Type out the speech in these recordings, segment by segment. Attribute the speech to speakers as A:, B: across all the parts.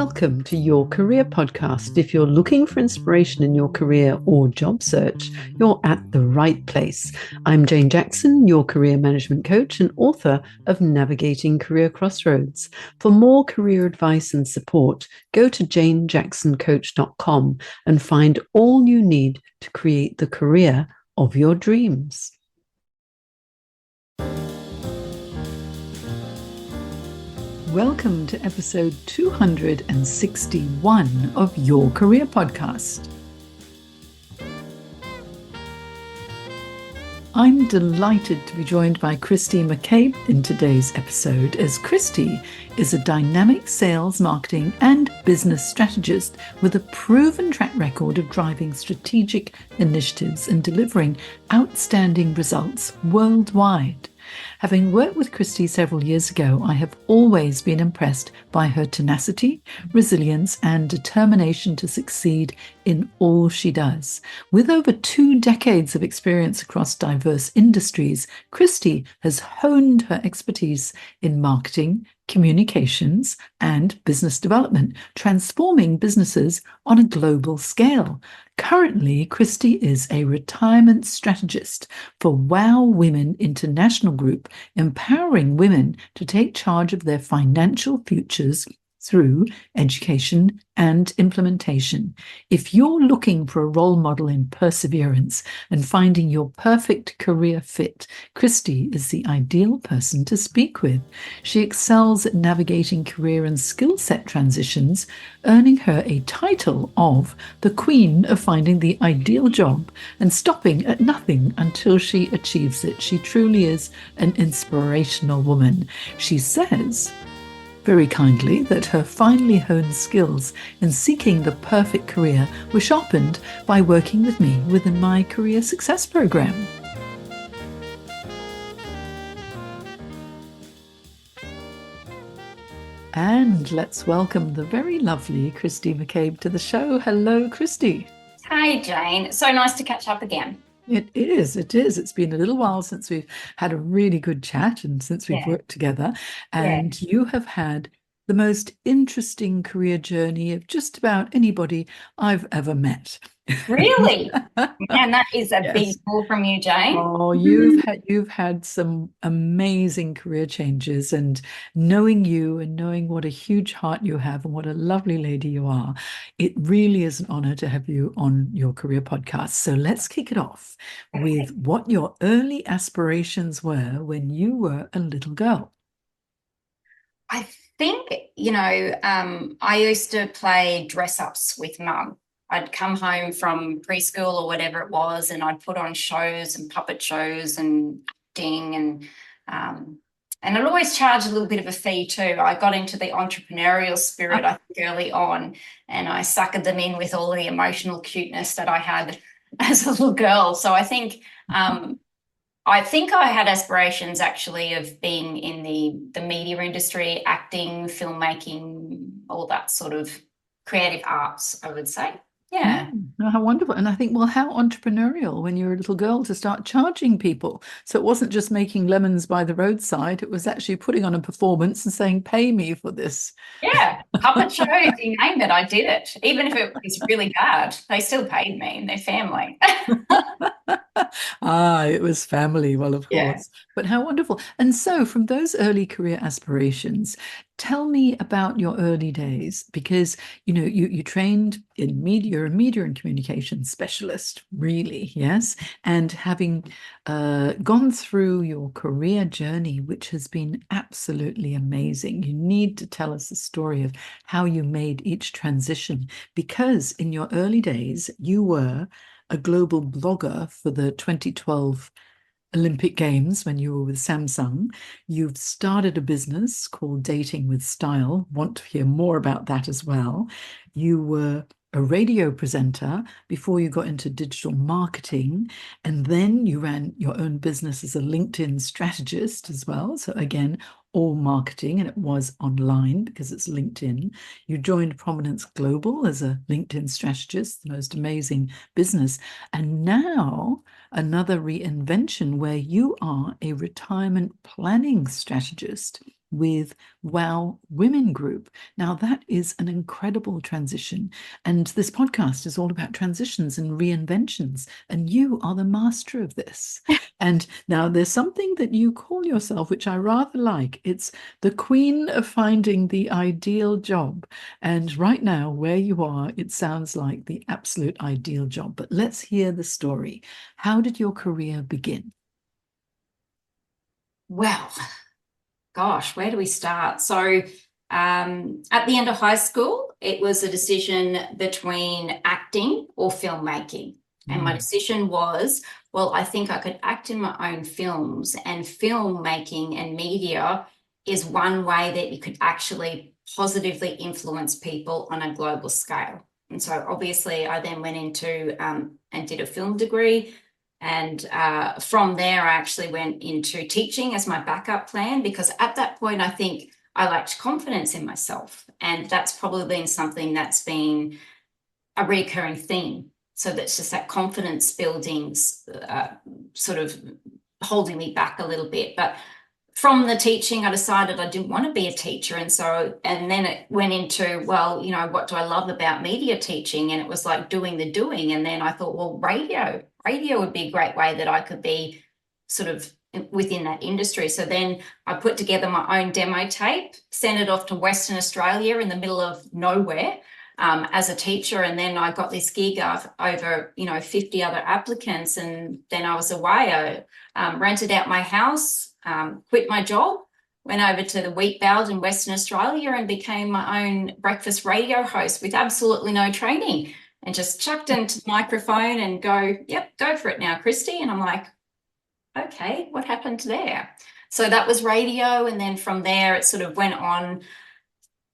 A: Welcome to Your Career Podcast. If you're looking for inspiration in your career or job search, you're at the right place. I'm Jane Jackson, your career management coach and author of Navigating Career Crossroads. For more career advice and support, go to janejacksoncoach.com and find all you need to create the career of your dreams. Welcome to episode 261 of Your Career Podcast. I'm delighted to be joined by Christie McCabe in today's episode, as Christie is a dynamic sales, marketing, and business strategist with a proven track record of driving strategic initiatives and delivering outstanding results worldwide. Having worked with Christie several years ago, I have always been impressed by her tenacity, resilience, and determination to succeed in all she does. With over 2 decades of experience across diverse industries, Christie has honed her expertise in marketing, communications, and business development, transforming businesses on a global scale. Currently, Christie is a retirement strategist for WOW Women International Group, empowering women to take charge of their financial futures through education and implementation. If you're looking for a role model in perseverance and finding your perfect career fit, Christie is the ideal person to speak with. She excels at navigating career and skill set transitions, earning her a title of the Queen of Finding the Ideal Job and stopping at nothing until she achieves it. She truly is an inspirational woman. She says, very kindly, that her finely honed skills in seeking the perfect career were sharpened by working with me within my Career Success Program. And let's welcome the very lovely Christie McCabe to the show. Hello, Christie.
B: Hi, Jane. So nice to catch up again.
A: It is. It's been a little while since we've had a really good chat and since we've worked together. And you have had the most interesting career journey of just about anybody I've ever met.
B: Really? And that is a big pull from you, Jane.
A: Oh, you've had some amazing career changes, and knowing you and knowing what a huge heart you have and what a lovely lady you are, it really is an honor to have you on Your Career Podcast. So let's kick it off with what your early aspirations were when you were a little girl.
B: I think, I used to play dress-ups with Mum. I'd come home from preschool or whatever it was, and I'd put on shows and puppet shows and acting, and I'd always charge a little bit of a fee too. I got into the entrepreneurial spirit, I think, early on, and I suckered them in with all the emotional cuteness that I had as a little girl. So I think I had aspirations actually of being in the media industry, acting, filmmaking, all that sort of creative arts, I would say. Yeah.
A: Oh, how wonderful. And I think, well, how entrepreneurial when you were a little girl to start charging people. So it wasn't just making lemons by the roadside. It was actually putting on a performance and saying, pay me for this.
B: Yeah. Puppet show, if you name it, I did it. Even if it was really bad, they still paid me and their family.
A: It was family. Well, of course. But how wonderful. And so from those early career aspirations, tell me about your early days, because, you trained in media and communication specialist, really, yes? And having gone through your career journey, which has been absolutely amazing, you need to tell us the story of how you made each transition, because in your early days, you were a global blogger for the 2012 Olympic Games when you were with Samsung. You've started a business called Dating with Style. Want to hear more about that as well. You were a radio presenter before you got into digital marketing, and then you ran your own business as a LinkedIn strategist as well. So again, all marketing, and it was online because it's LinkedIn. You joined Prominence Global as a LinkedIn strategist, the most amazing business. And now another reinvention where you are a retirement planning strategist. with Wow Women Group. Now, that is an incredible transition. And this podcast is all about transitions and reinventions. And you are the master of this. And now there's something that you call yourself, which I rather like. It's the queen of finding the ideal job. And right now, where you are, it sounds like the absolute ideal job. But let's hear the story. How did your career begin?
B: Well, gosh, where do we start? So, at the end of high school, it was a decision between acting or filmmaking. And my decision was, well, I think I could act in my own films, and filmmaking and media is one way that you could actually positively influence people on a global scale. And so obviously I then went into and did a film degree. And from there, I actually went into teaching as my backup plan, because at that point, I think I lacked confidence in myself. And that's probably been something that's been a recurring theme. So that's just that confidence building sort of holding me back a little bit. But from the teaching, I decided I didn't want to be a teacher. And then it went into, well, what do I love about media teaching? And it was like doing the doing. And then I thought, well, radio would be a great way that I could be sort of within that industry. So then I put together my own demo tape, sent it off to Western Australia in the middle of nowhere, as a teacher. And then I got this gig of over 50 other applicants, and then I was away. I rented out my house, quit my job, went over to the wheat belt in Western Australia and became my own breakfast radio host with absolutely no training, and just chucked into the microphone and go, yep, go for it now, Christie. And I'm like, okay, what happened there? So that was radio. And then from there, it sort of went on.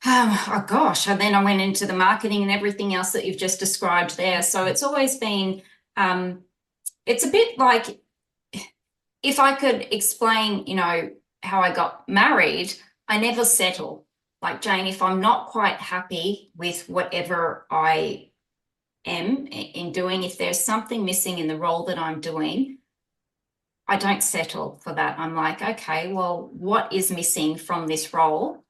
B: Oh gosh, and then I went into the marketing and everything else that you've just described there. So it's always been, it's a bit like, if I could explain, how I got married, I never settle. Like, Jane, if I'm not quite happy with whatever I am in doing, if there's something missing in the role that I'm doing, I don't settle for that. I'm like, okay, well, what is missing from this role?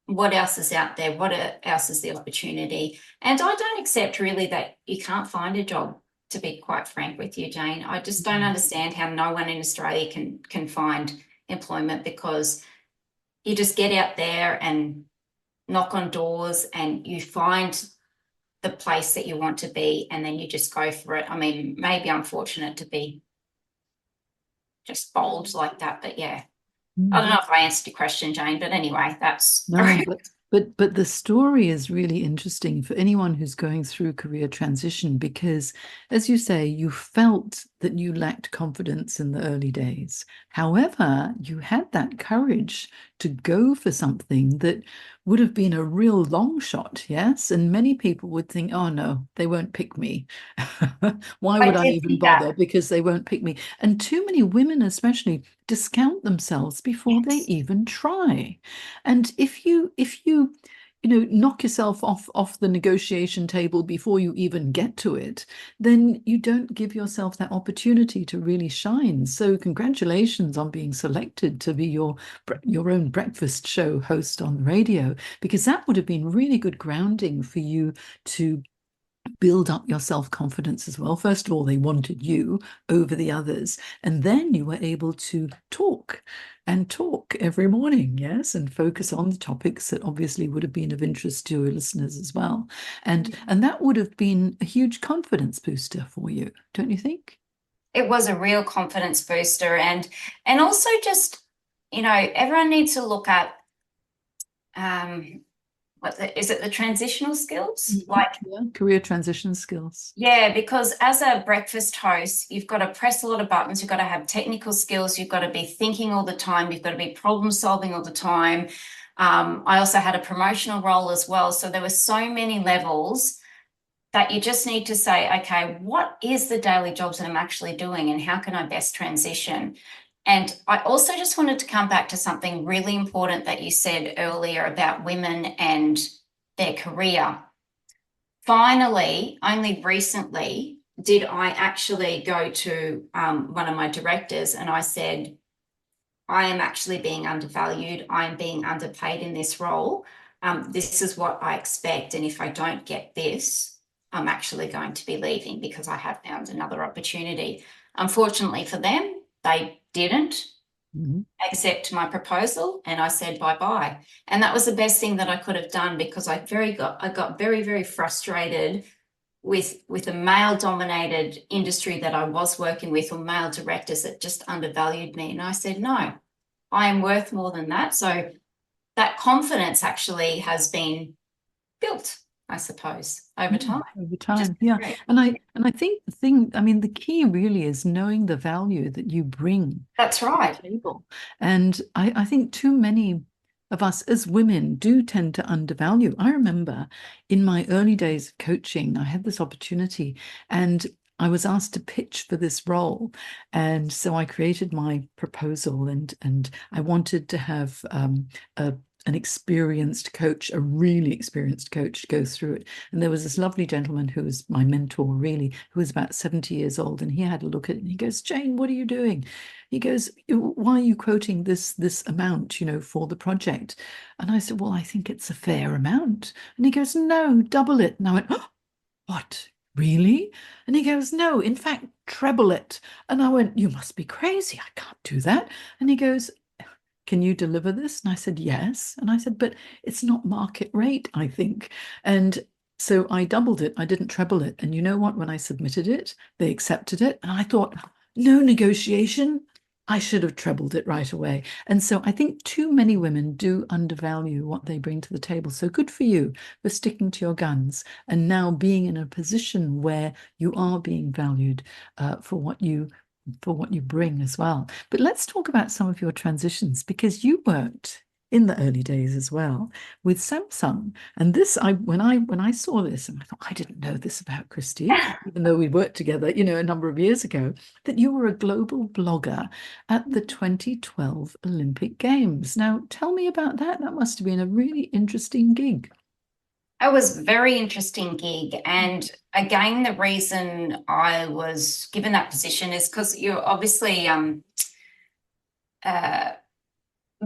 B: What else is out there? What else is the opportunity? And I don't accept really that you can't find a job, to be quite frank with you, Jane. I just don't understand how no one in Australia can find employment, because you just get out there and knock on doors and you find the place that you want to be, and then you just go for it. I mean, maybe I'm fortunate to be just bold like that, but yeah. I don't know if I answered your question, Jane, but anyway, that's
A: No, but the story is really interesting for anyone who's going through career transition, because, as you say, you felt that you lacked confidence in the early days. However, you had that courage to go for something that would have been a real long shot, yes? And many people would think, oh no, they won't pick me. Why
B: I
A: would I
B: did
A: even
B: think that.
A: bother? Because they won't pick me. And too many women, especially, discount themselves before they
B: Yes.
A: even try. And if you knock yourself off the negotiation table before you even get to it, then you don't give yourself that opportunity to really shine. So congratulations on being selected to be your own breakfast show host on the radio, because that would have been really good grounding for you to build up your self-confidence as well. First of all, they wanted you over the others, and then you were able to talk every morning, yes, and focus on the topics that obviously would have been of interest to your listeners as well. And that would have been a huge confidence booster for you, don't you think?
B: It was a real confidence booster, and also just, everyone needs to look at is it the transitional skills? Like,
A: Yeah, career transition skills.
B: yeah, because as a breakfast host, you've got to press a lot of buttons, you've got to have technical skills, you've got to be thinking all the time, you've got to be problem solving all the time. I also had a promotional role as well. So there were so many levels that you just need to say, okay, what is the daily jobs that I'm actually doing, and how can I best transition? And I also just wanted to come back to something really important that you said earlier about women and their career. Finally, only recently did I actually go to one of my directors, and I said, I am actually being undervalued. I'm being underpaid in this role. This is what I expect. And if I don't get this, I'm actually going to be leaving because I have found another opportunity. Unfortunately for them, they didn't accept my proposal, and I said bye-bye. And that was the best thing that I could have done, because I got very, very frustrated with a male-dominated industry that I was working with, or male directors that just undervalued me. And I said, no, I am worth more than that. So that confidence actually has been built, I suppose, over time.
A: Over time, yeah. And I think the thing, I mean, the key really is knowing the value that you bring
B: That's
A: to the
B: right.
A: table. And I think too many of us as women do tend to undervalue. I remember in my early days of coaching, I had this opportunity and I was asked to pitch for this role. And so I created my proposal, and I wanted to have an experienced coach, a really experienced coach, go through it. And there was this lovely gentleman who was my mentor, really, who was about 70 years old. And he had a look at it and he goes, Jane, what are you doing? He goes, why are you quoting this amount, for the project? And I said, well, I think it's a fair amount. And he goes, no, double it. And I went, oh, what? Really? And he goes, no, in fact, treble it. And I went, you must be crazy. I can't do that. And he goes, can you deliver this? And I said, yes. And I said, but it's not market rate, I think. And so I doubled it. I didn't treble it. And you know what? When I submitted it, they accepted it. And I thought, no negotiation. I should have trebled it right away. And so I think too many women do undervalue what they bring to the table. So good for you for sticking to your guns and now being in a position where you are being valued for what you bring as well. But let's talk about some of your transitions, because you worked in the early days as well with Samsung. And this, when I saw this, and I thought, I didn't know this about Christie, even though we worked together, a number of years ago, that you were a global blogger at the 2012 Olympic Games. Now, tell me about that. That must have been a really interesting gig.
B: It was a very interesting gig. And again, the reason I was given that position is because you're obviously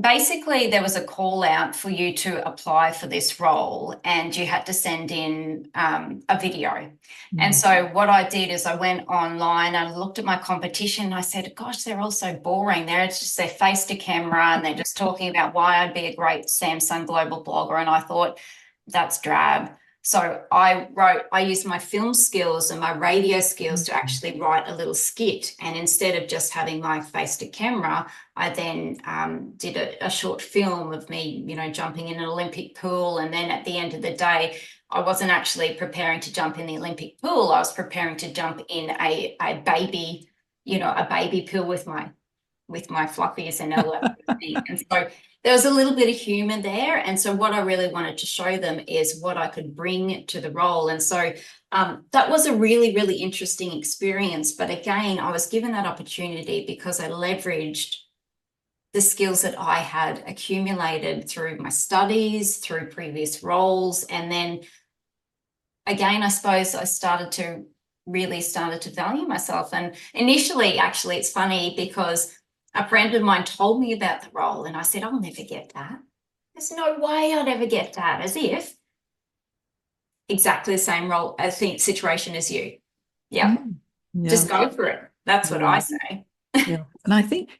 B: basically there was a call out for you to apply for this role, and you had to send in a video. And so what I did is I went online and I looked at my competition and I said, gosh, they're all so boring. They're face to camera and they're just talking about why I'd be a great Samsung global blogger. And I thought, that's drab. So I used my film skills and my radio skills to actually write a little skit. And instead of just having my face to camera, I then did a short film of me, jumping in an Olympic pool. And then at the end of the day, I wasn't actually preparing to jump in the Olympic pool. I was preparing to jump in a baby, a baby pool with my fluffies and everything. And so there was a little bit of humor there. And so what I really wanted to show them is what I could bring to the role. And so that was a really, really interesting experience. But again, I was given that opportunity because I leveraged the skills that I had accumulated through my studies, through previous roles. And then again, I suppose I started to value myself. And initially, actually, it's funny because a friend of mine told me about the role and I said, I'll never get that. There's no way I'd ever get that, as if exactly the same role, I think, situation as you. Yeah. Just go for it. That's what I say.
A: Yeah. And I think,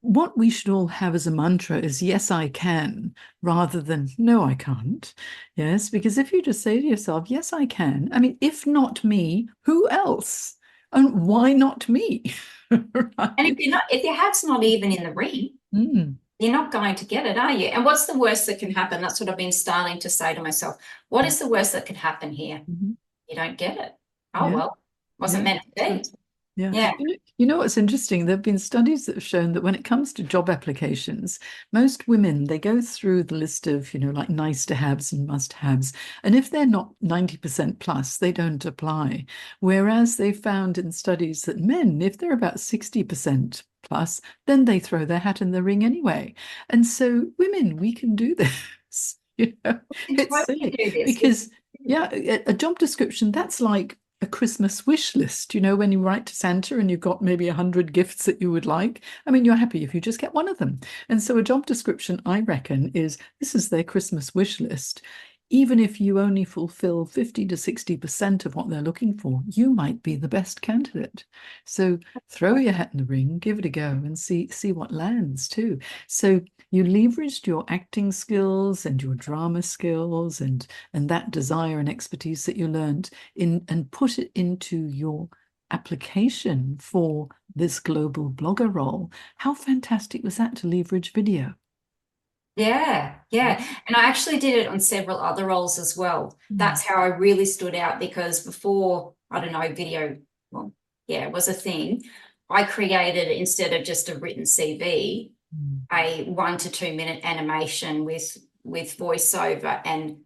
A: what we should all have as a mantra is, yes, I can, rather than, no, I can't. Yes, because if you just say to yourself, yes, I can, I mean, if not me, who else? And why not me? Right?
B: And if your hat's not even in the ring, you're not going to get it, are you? And what's the worst that can happen? That's what I've been starting to say to myself. What is the worst that could happen here? You don't get it. Oh, well, wasn't meant to be.
A: Yeah. You know what's interesting? There have been studies that have shown that when it comes to job applications, most women, they go through the list of, like nice to haves and must haves. And if they're not 90% plus, they don't apply. Whereas they found in studies that men, if they're about 60% plus, then they throw their hat in the ring anyway. And so women, we can do this. It's silly because, a job description, that's like a Christmas wish list. You know, when you write to Santa and you've got maybe 100 gifts that you would like. I mean, you're happy if you just get one of them. And so a job description, I reckon, is this is their Christmas wish list. Even if you only fulfill 50 to 60% of what they're looking for, you might be the best candidate. So throw your hat in the ring, give it a go, and see what lands too. So you leveraged your acting skills and your drama skills and that desire and expertise that you learned in and put it into your application for this global blogger role. How fantastic was that to leverage video?
B: Yeah, yeah. And I actually did it on several other roles as well.
A: Mm.
B: That's how I really stood out because before, I don't know, video, well, yeah, was a thing. I created, instead of just a written CV, a 1 to 2 minute animation with voiceover, and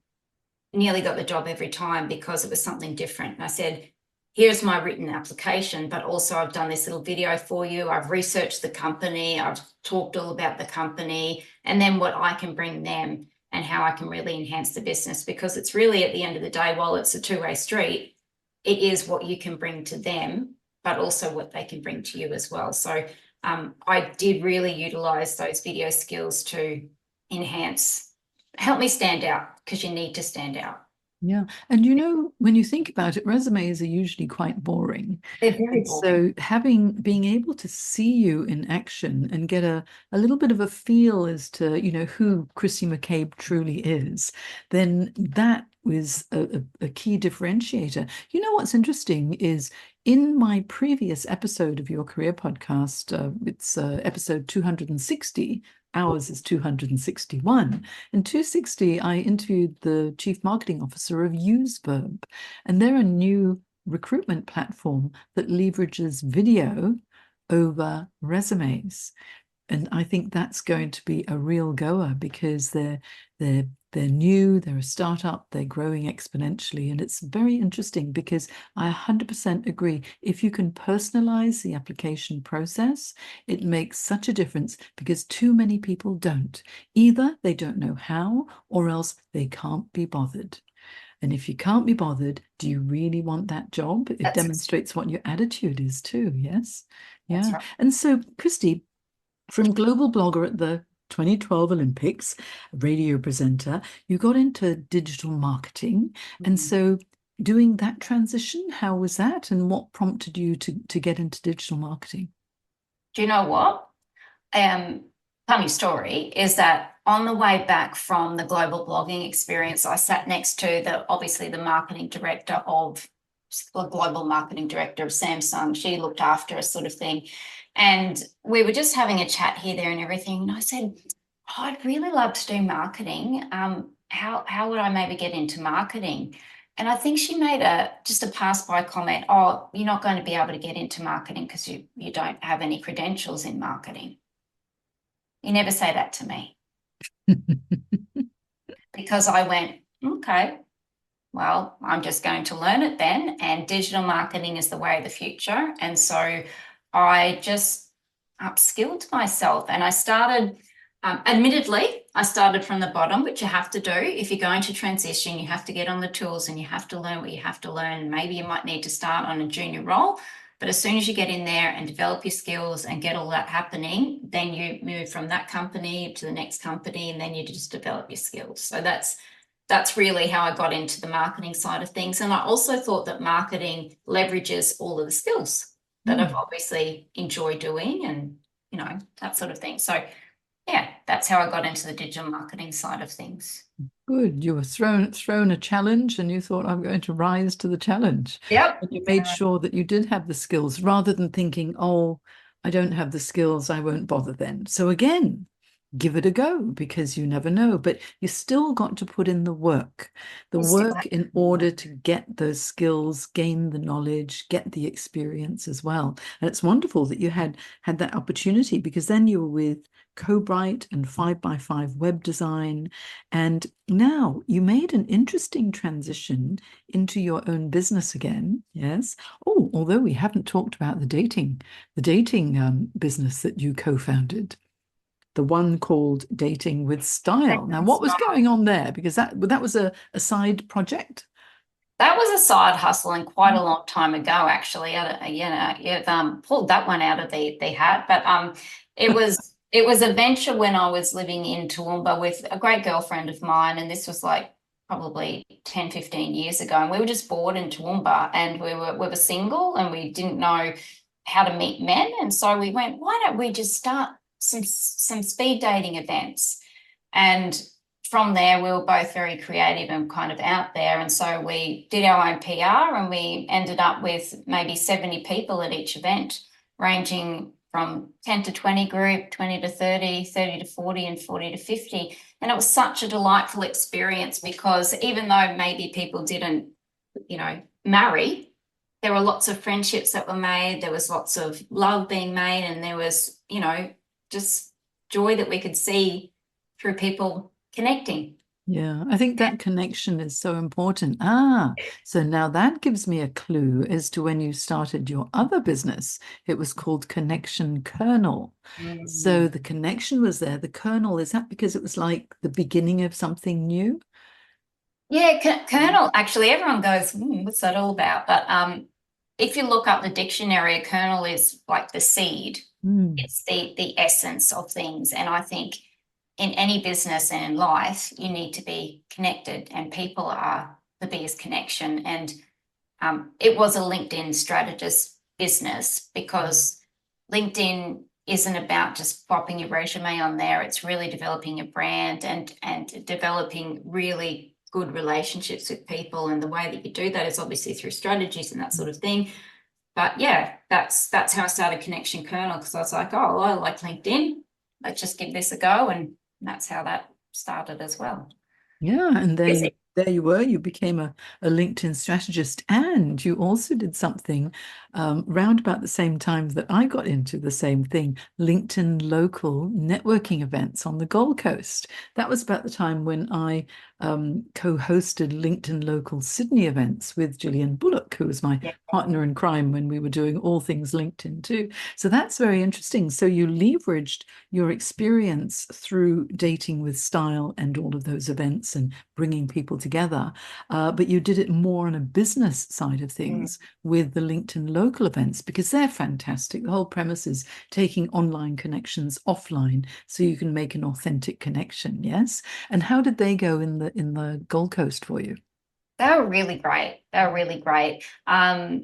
B: nearly got the job every time because it was something different. And I said, here's my written application, but also I've done this little video for you. I've researched the company. I've talked all about the company and then what I can bring them and how I can really enhance the business, because it's really, at the end of the day, while it's a two-way street, it is what you can bring to them, but also what they can bring to you as well. So I did really utilize those video skills to help me stand out, because you need to stand out.
A: Yeah. And you know, when you think about it, resumes are usually quite boring.
B: They're very
A: And
B: boring.
A: so being able to see you in action and get a little bit of a feel as to, you know, who Christie McCabe truly is, then that was a key differentiator. You know, what's interesting is in my previous episode of your career podcast, it's episode 260. Ours is 261. In 260, I interviewed the chief marketing officer of UseVerb, and they're a new recruitment platform that leverages video over resumes. And I think that's going to be a real goer because they're new, they're a startup, they're growing exponentially. And it's very interesting because I 100% agree. If you can personalize the application process, it makes such a difference because too many people don't. Either they don't know how, or else they can't be bothered. And if you can't be bothered, do you really want that job? It
B: That's
A: demonstrates what your attitude is too. Yes.
B: that's
A: Yeah.
B: right.
A: And so, Christie, from global blogger at the 2012 Olympics, radio presenter, you got into digital marketing. And
B: Mhm.
A: so doing that transition, how was that? And what prompted you to get into digital marketing?
B: Do you know what? Um, Funny story is that on the way back from the global blogging experience, I sat next to obviously the marketing director of the global marketing director of Samsung. She looked after us, sort of thing. And we were just having a chat here, there, and everything. And I said, oh, I'd really love to do marketing. How would I maybe get into marketing? And I think she made just a pass by comment. Oh, you're not going to be able to get into marketing because you don't have any credentials in marketing. You never say that to me, because I went, okay, well, I'm just going to learn it then. And digital marketing is the way of the future. And so I just upskilled myself and I started, admittedly, I started from the bottom, which you have to do. If you're going to transition, you have to get on the tools and you have to learn what you have to learn. Maybe you might need to start on a junior role, but as soon as you get in there and develop your skills and get all that happening, then you move from that company to the next company and then you just develop your skills. So that's really how I got into the marketing side of things. And I also thought that marketing leverages all of the skills that I've
A: Mm.
B: obviously enjoyed doing and, that sort of thing. So yeah, that's how I got into the digital marketing side of things.
A: Good. You were thrown a challenge and you thought, I'm going to rise to the challenge.
B: Yep.
A: And you made sure that you did have the skills rather than thinking, oh, I don't have the skills, I won't bother then. So again, give it a go because you never know. But you still got to put in the
B: You still
A: work
B: have
A: in order to get those skills, gain the knowledge, get the experience as well. And it's wonderful that you had that opportunity because then you were with Co-Bright and 5x5 web design. And now you made an interesting transition into your own business again. Yes. Oh, although we haven't talked about the dating business that you co-founded, the one called Dating with Style. Now, what was going on there? Because that was a side project.
B: That was a side hustle and quite a long time ago, actually. You've pulled that one out of the hat, but it was a venture when I was living in Toowoomba with a great girlfriend of mine, and this was like probably 10, 15 years ago. And we were just bored in Toowoomba, and we were single, and we didn't know how to meet men. And so we went, why don't we just start some speed dating events? And from there, we were both very creative and kind of out there. And so we did our own PR, and we ended up with maybe 70 people at each event, ranging from 10 to 20 group, 20 to 30, 30 to 40, and 40 to 50. And it was such a delightful experience because even though maybe people didn't, marry, there were lots of friendships that were made. There was lots of love being made, and there was, just joy that we could see through people connecting.
A: Yeah, I think that connection is so important. So now that gives me a clue as to when you started your other business. It was called Connection Kernel. So the connection was there. The kernel, is that because it was like the beginning of something new?
B: Yeah, kernel, actually, everyone goes, what's that all about? But if you look up the dictionary, a kernel is like the seed. It's the essence of things. And I think in any business and in life, you need to be connected, and people are the biggest connection. And it was a LinkedIn strategist business because LinkedIn isn't about just popping your resume on there. It's really developing your brand and developing really good relationships with people. And the way that you do that is obviously through strategies and that sort of thing. But yeah, that's how I started Connection Kernel, because I was like, oh, I like LinkedIn. Let's just give this a go. And that's how that started as well.
A: Yeah, and there you were. You became a LinkedIn strategist, and you also did something round about the same time that I got into the same thing, LinkedIn local networking events on the Gold Coast. That was about the time when I co-hosted LinkedIn local Sydney events with Gillian Bullock, who was my
B: Yeah.
A: partner in crime when we were doing all things LinkedIn too. So that's very interesting. So you leveraged your experience through dating with style and all of those events and bringing people together, but you did it more on a business side of things with the LinkedIn local events, because they're fantastic. The whole premise is taking online connections offline so you can make an authentic connection. Yes. And how did they go in the Gold Coast for you?
B: They were really great. They were really great. I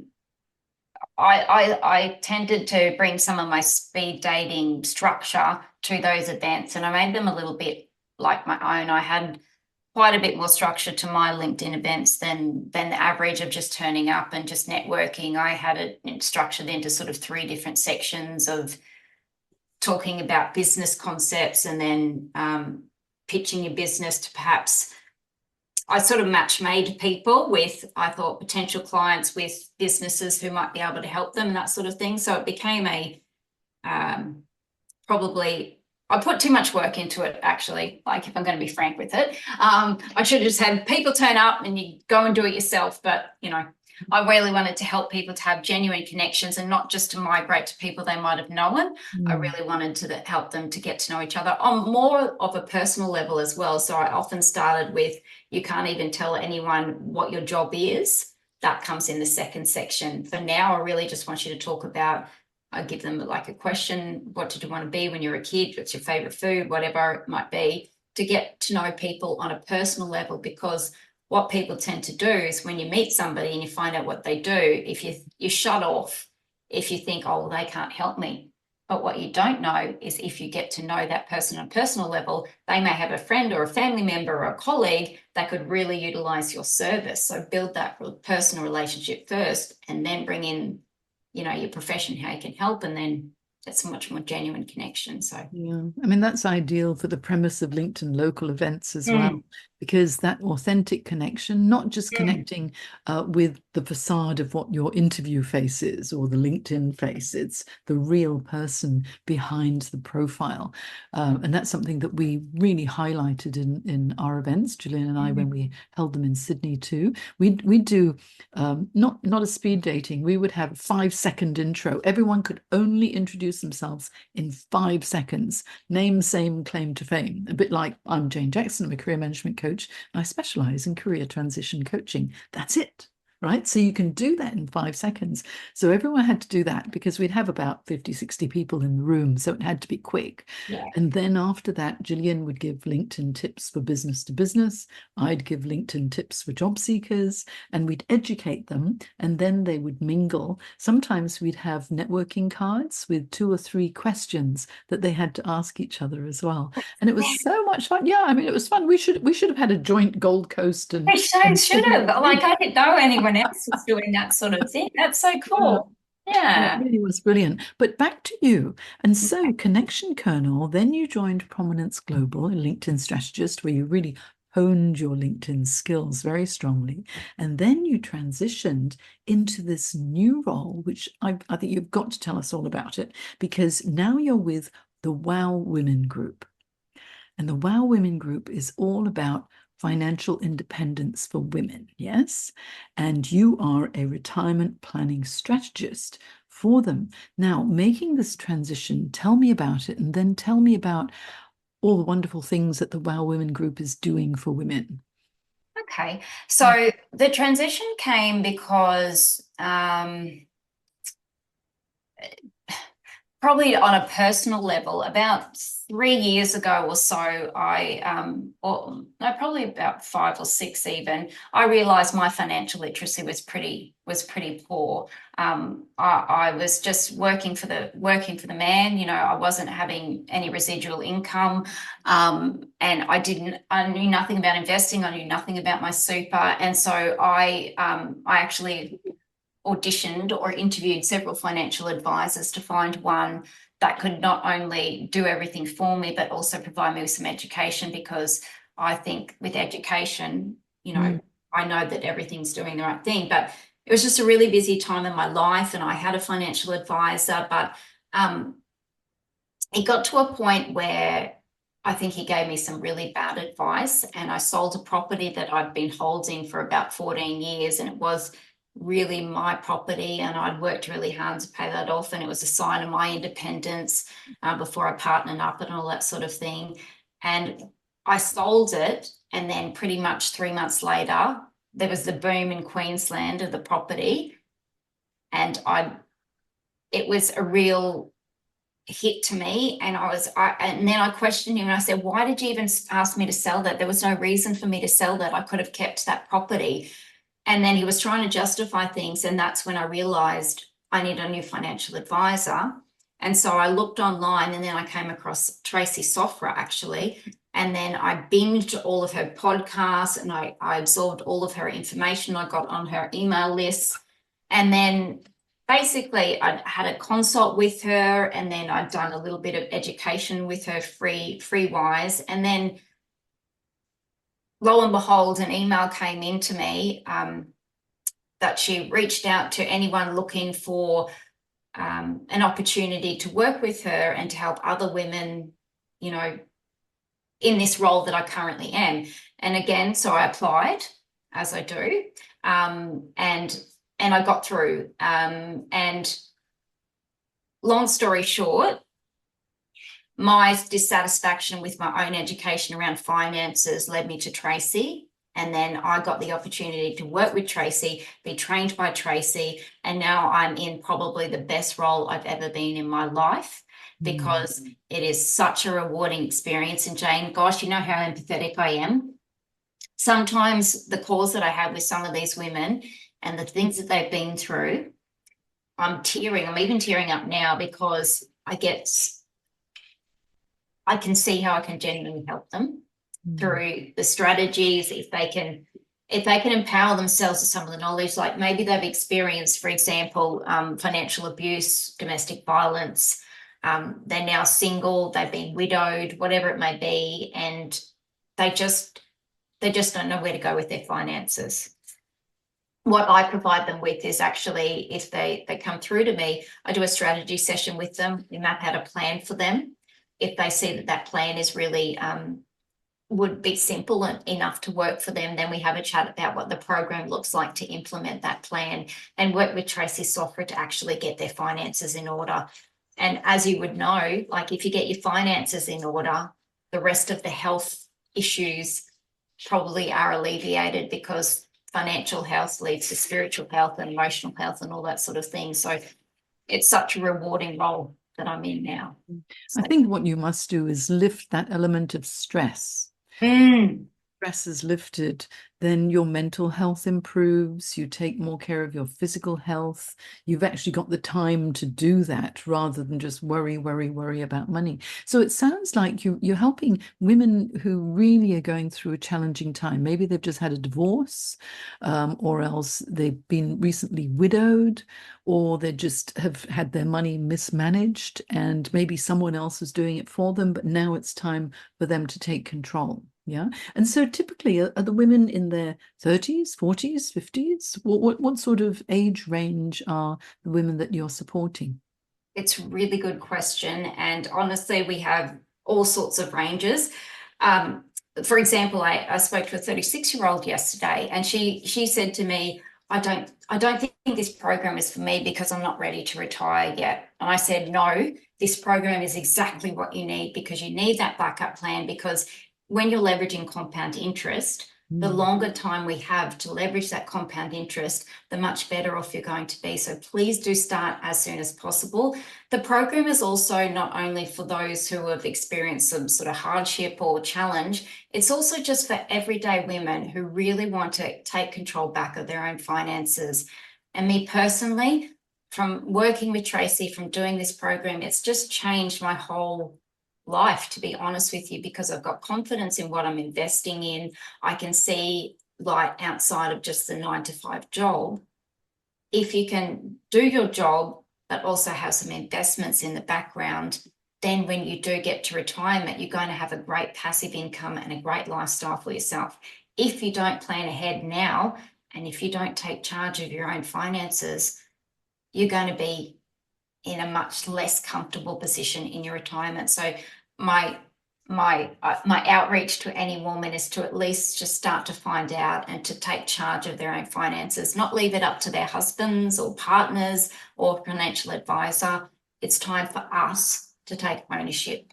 B: tended to bring some of my speed dating structure to those events, and I made them a little bit like my own. I had quite a bit more structure to my LinkedIn events than the average of just turning up and just networking. I had it structured into sort of 3 different sections of talking about business concepts, and then pitching your business to perhaps, I sort of match made people with, I thought, potential clients with businesses who might be able to help them and that sort of thing. So it became probably, I put too much work into it, actually, like if I'm going to be frank with it. I should have just had people turn up and you go and do it yourself. But, I really wanted to help people to have genuine connections and not just to migrate to people they might have known. I really wanted to help them to get to know each other on more of a personal level as well. So I often started with, you can't even tell anyone what your job is. That comes in the second section. For now, I really just want you to talk about, I give them like a question, what did you want to be when you're a kid? What's your favorite food? Whatever it might be, to get to know people on a personal level. Because what people tend to do is when you meet somebody and you find out what they do, if you shut off, if you think, oh, well, they can't help me. But what you don't know is if you get to know that person on a personal level, they may have a friend or a family member or a colleague that could really utilize your service. So build that personal relationship first, and then bring in, your profession, how you can help, and then that's a much more genuine connection. So
A: Yeah, I mean, that's ideal for the premise of LinkedIn local events as well, because that authentic connection, not just connecting with the facade of what your interview face is or the LinkedIn face, it's the real person behind the profile. And that's something that we really highlighted in our events, Julian and I, when we held them in Sydney too. We do not a speed dating. We would have a 5-second intro. Everyone could only introduce introduce themselves in 5 seconds, name, same, claim to fame. A bit like, I'm Jane Jackson, I'm a career management coach, and I specialize in career transition coaching. That's it. Right. So you can do that in 5 seconds. So everyone had to do that because we'd have about 50, 60 people in the room. So it had to be quick.
B: Yeah.
A: And then after that, Gillian would give LinkedIn tips for business to business. I'd give LinkedIn tips for job seekers, and we'd educate them, and then they would mingle. Sometimes we'd have networking cards with 2 or 3 questions that they had to ask each other as well. And it was so much fun. Yeah, I mean, it was fun. We should have had a joint Gold Coast and
B: We should have. Like, I didn't know anyone else was doing that sort of thing. That's so cool.
A: Yeah,
B: Yeah.
A: it really was brilliant. But back to you. And so, Connection Kernel, then you joined Prominence Global, a LinkedIn strategist, where you really honed your LinkedIn skills very strongly. And then you transitioned into this new role, which I think you've got to tell us all about it, because now you're with the Wow Women Group. And the Wow Women Group is all about financial independence for women, yes? And you are a retirement planning strategist for them. Now, making this transition, tell me about it, and then tell me about all the wonderful things that the Wow Women Group is doing for women.
B: Okay. So the transition came because probably on a personal level, about 3 years ago or so, or no, probably about 5 or 6 even, I realized my financial literacy was pretty poor. I was just working for the man. You know, I wasn't having any residual income, and I knew nothing about investing. I knew nothing about my super, and so I actually auditioned or interviewed several financial advisors to find one that could not only do everything for me, but also provide me with some education, because I think with education, you know, I know that everything's doing the right thing. But it was just a really busy time in my life, and I had a financial advisor, but it got to a point where I think he gave me some really bad advice, and I sold a property that I'd been holding for about 14 years, and it was really my property, and I'd worked really hard to pay that off, and it was a sign of my independence before I partnered up and all that sort of thing. And I sold it, and then pretty much 3 months later, there was the boom in Queensland of the property, and it was a real hit to me. And and then I questioned him, and I said, why did you even ask me to sell that? There was no reason for me to sell that. I could have kept that property. And then he was trying to justify things. And that's when I realized I need a new financial advisor. And so I looked online, and then I came across Tracy Sofra, actually. And then I binged all of her podcasts, and I absorbed all of her information. I got on her email list. And then basically I had a consult with her, and then I'd done a little bit of education with her free wise. And then lo and behold, an email came into me that she reached out to anyone looking for an opportunity to work with her and to help other women, you know, in this role that I currently am. And again, so I applied, as I do, and I got through. And long story short, my dissatisfaction with my own education around finances led me to Tracy. And then I got the opportunity to work with Tracy, be trained by Tracy. And now I'm in probably the best role I've ever been in my life, because it is such a rewarding experience. And Jane, gosh, you know how empathetic I am. Sometimes the calls that I have with some of these women and the things that they've been through, I'm tearing. I'm even tearing up now, because I can see how I can genuinely help them through the strategies. If they can empower themselves with some of the knowledge, like maybe they've experienced, for example, financial abuse, domestic violence, they're now single, they've been widowed, whatever it may be, and they just don't know where to go with their finances. What I provide them with is actually, if they come through to me, I do a strategy session with them. We map out a plan for them. If they see that plan is really would be simple enough to work for them, then we have a chat about what the program looks like to implement that plan, and work with Tracy Sofra to actually get their finances in order. And as you would know, like if you get your finances in order, the rest of the health issues probably are alleviated, because financial health leads to spiritual health and emotional health and all that sort of thing. So it's such a rewarding role that I'm in now.
A: I think what you must do is lift that element of stress.
B: Mm.
A: Stress is lifted, then your mental health improves, you take more care of your physical health. You've actually got the time to do that rather than just worry about money. So it sounds like you're helping women who really are going through a challenging time. Maybe they've just had a divorce, or else they've been recently widowed, or they just have had their money mismanaged and maybe someone else is doing it for them, but now it's time for them to take control. Yeah. And so typically are the women in their 30s, 40s, 50s? What sort of age range are the women that you're supporting?
B: It's a really good question. And honestly, we have all sorts of ranges. For example, I spoke to a 36-year-old yesterday, and she said to me, I don't think this program is for me because I'm not ready to retire yet. And I said, no, this program is exactly what you need, because you need that backup plan, because when you're leveraging compound interest, the longer time we have to leverage that compound interest, the much better off you're going to be. So please do start as soon as possible. The program is also not only for those who have experienced some sort of hardship or challenge, it's also just for everyday women who really want to take control back of their own finances. And me personally, from working with Tracy, from doing this program, it's just changed my whole life, to be honest with you, because I've got confidence in what I'm investing in. I can see light outside of just the 9 to 5 job. If you can do your job, but also have some investments in the background, then when you do get to retirement, you're going to have a great passive income and a great lifestyle for yourself. If you don't plan ahead now, and if you don't take charge of your own finances, you're going to be in a much less comfortable position in your retirement. So my outreach to any woman is to at least just start to find out and to take charge of their own finances, not leave it up to their husbands or partners or financial advisor. It's time for us to take ownership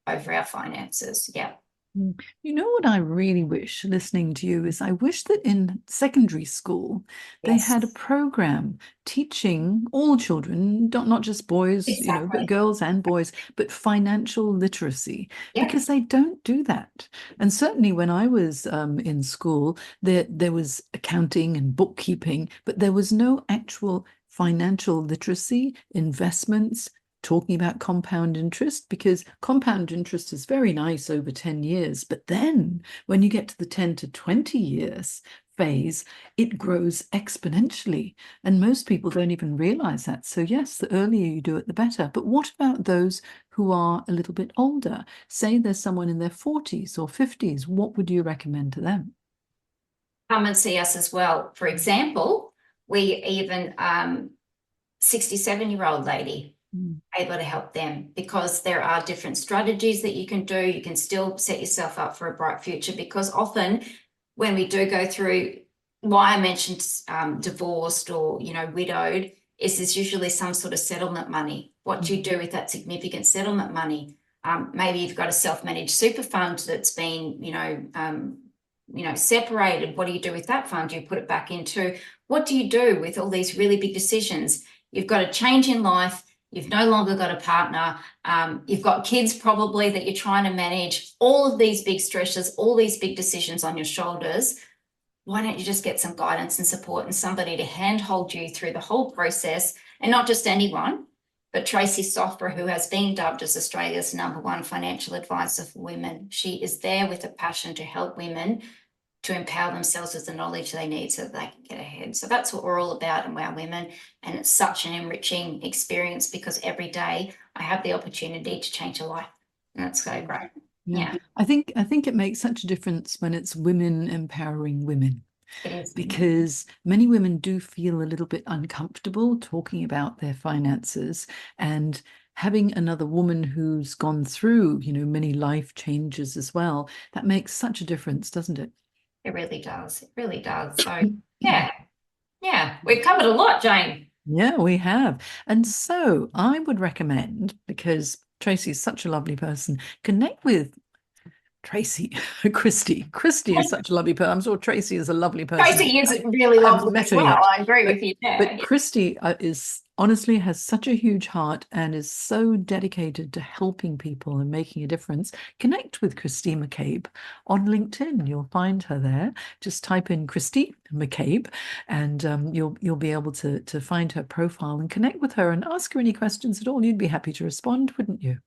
B: over our finances. Yeah.
A: You know what I really wish, listening to you, is I wish that in secondary school they
B: Yes.
A: had a program teaching all children, not just boys, but
B: Exactly.
A: girls and boys, but financial literacy,
B: Yeah.
A: because they don't do that. And certainly when I was in school, there was accounting and bookkeeping, but there was no actual financial literacy, investments, talking about compound interest, because compound interest is very nice over 10 years. But then when you get to the 10 to 20 years phase, it grows exponentially. And most people don't even realize that. So yes, the earlier you do it, the better. But what about those who are a little bit older? Say there's someone in their 40s or 50s. What would you recommend to them?
B: Come and see us as well. For example, we even 67-year-old lady, able to help them, because there are different strategies that you can do. You can still set yourself up for a bright future, because often when we do go through, why I mentioned divorced or widowed, is there's usually some sort of settlement money. What do you do with that significant settlement money? Maybe you've got a self-managed super fund that's been separated. What do you do with that fund? Do you put it back into, what do you do with all these really big decisions? You've got a change in life. You've no longer got a partner. You've got kids probably that you're trying to manage. All of these big stresses, all these big decisions on your shoulders. Why don't you just get some guidance and support and somebody to handhold you through the whole process? And not just anyone, but Tracy Softborough, who has been dubbed as Australia's #1 financial advisor for women. She is there with a passion to help women to empower themselves with the knowledge they need so that they can get ahead. So that's what we're all about in Wow Women. And it's such an enriching experience, because every day I have the opportunity to change a life. And that's so great. Yeah.
A: I think it makes such a difference when it's women empowering women,
B: It is.
A: because many women do feel a little bit uncomfortable talking about their finances, and having another woman who's gone through, many life changes as well, that makes such a difference, doesn't it?
B: It really does. It really does. So yeah. Yeah. We've covered a lot, Jane.
A: Yeah, we have. And so I would recommend, because Tracy's such a lovely person, connect with Tracy, Christie. Christie is such a lovely person. I'm sure Tracy is a lovely person.
B: Tracy is really
A: I haven't
B: lovely
A: met
B: as
A: her
B: well.
A: yet,
B: I agree
A: but
B: with you
A: but
B: there.
A: Christy is honestly has such a huge heart and is so dedicated to helping people and making a difference. Connect with Christie McCabe on LinkedIn. You'll find her there. Just type in Christie McCabe, and you'll be able to find her profile and connect with her and ask her any questions at all. You'd be happy to respond, wouldn't you?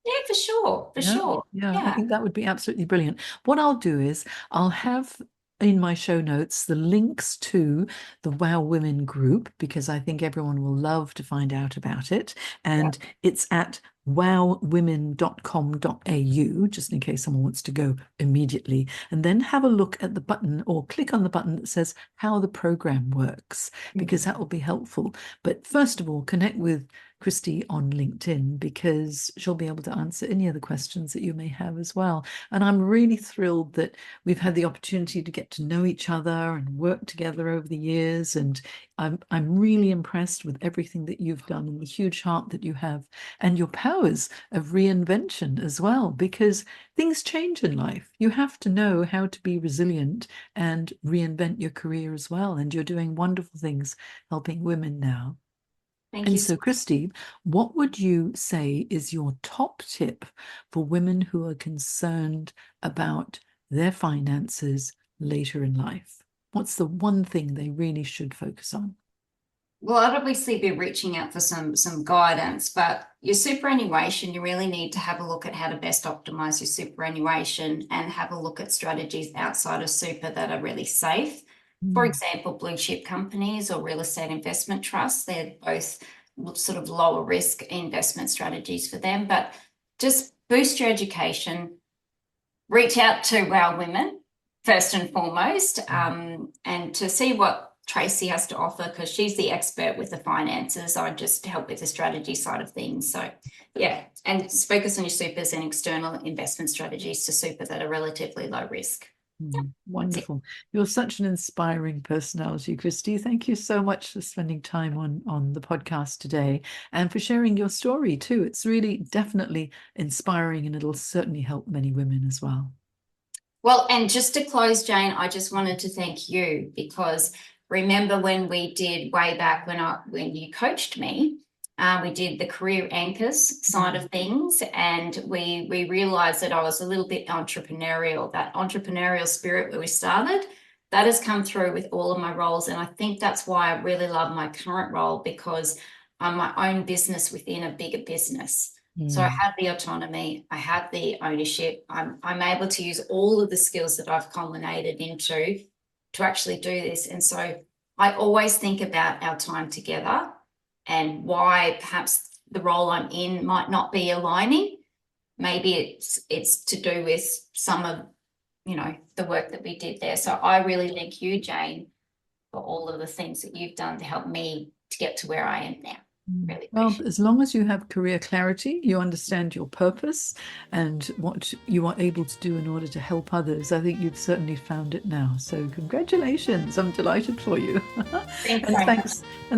B: Yeah, for sure, for
A: Yeah,
B: sure.
A: yeah, I
B: Yeah.
A: think that would be absolutely brilliant. What I'll do is I'll have in my show notes the links to the Wow Women group because I think everyone will love to find out about it.
B: Yeah.
A: And it's at wowwomen.com.au, just in case someone wants to go immediately. And then have a look at the button or click on the button that says how the program works, because that will be helpful. But first of all, connect with Christie on LinkedIn because she'll be able to answer any other questions that you may have as well. And I'm really thrilled that we've had the opportunity to get to know each other and work together over the years. And I'm really impressed with everything that you've done and the huge heart that you have and your powers of reinvention as well, because things change in life. You have to know how to be resilient and reinvent your career as well. And you're doing wonderful things helping women now.
B: Thank you
A: And
B: so
A: so, Christy, what would you say is your top tip for women who are concerned about their finances later in life? What's the one thing they really should focus on?
B: Well, I'd obviously be reaching out for some guidance, but your superannuation, you really need to have a look at how to best optimize your superannuation and have a look at strategies outside of super that are really safe. For
A: Mm.
B: example, blue chip companies or real estate investment trusts, they're both sort of lower risk investment strategies for them, but just boost your education, reach out to Wow Women first and foremost, and to see what Tracy has to offer because she's the expert with the finances. I just help with the strategy side of things. So, yeah, and just focus on your supers and external investment strategies to super that are relatively low risk.
A: Wonderful. You're such an inspiring personality, Christy. Thank you so much for spending time on the podcast today and for sharing your story too. It's really definitely inspiring and it'll certainly help many women as well.
B: Well, and just to close, Jane, I just wanted to thank you because remember when we did way back when you coached me, we did the career anchors side of things, and we realized that I was a little bit entrepreneurial. That entrepreneurial spirit where we started, that has come through with all of my roles, and I think that's why I really love my current role because I'm my own business within a bigger business. So I have the autonomy, I have the ownership. I'm able to use all of the skills that I've culminated into to actually do this. And so I always think about our time together and why perhaps the role I'm in might not be aligning. Maybe it's to do with some of the work that we did there. So I really thank you, Jane, for all of the things that you've done to help me to get to where I am now. Really
A: Well,
B: appreciate it.
A: as long as you have career clarity, you understand your purpose and what you are able to do in order to help others, I think you've certainly found it now. So congratulations. I'm delighted for you.
B: Thanks
A: And
B: so much.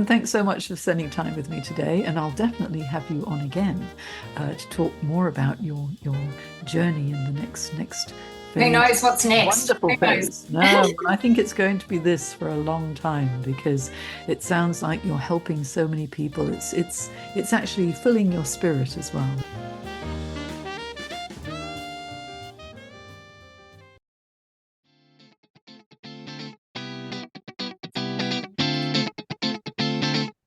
A: thanks so much for spending time with me today. And I'll definitely have you on again to talk more about your journey in the next
B: Who
A: phase.
B: knows what's next?
A: Wonderful
B: Who knows?
A: phase. No, I think it's going to be this for a long time because it sounds like you're helping so many people. It's actually filling your spirit as well.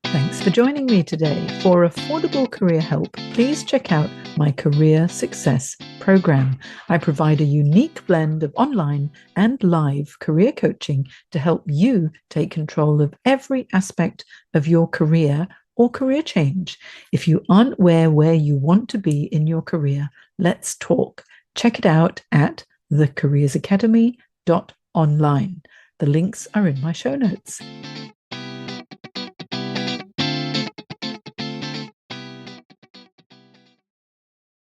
A: Thanks for joining me today. For affordable career help, please check out my Career Success Program. I provide a unique blend of online and live career coaching to help you take control of every aspect of your career or career change. If you aren't where you want to be in your career, let's talk. Check it out at thecareersacademy.online. The links are in my show notes.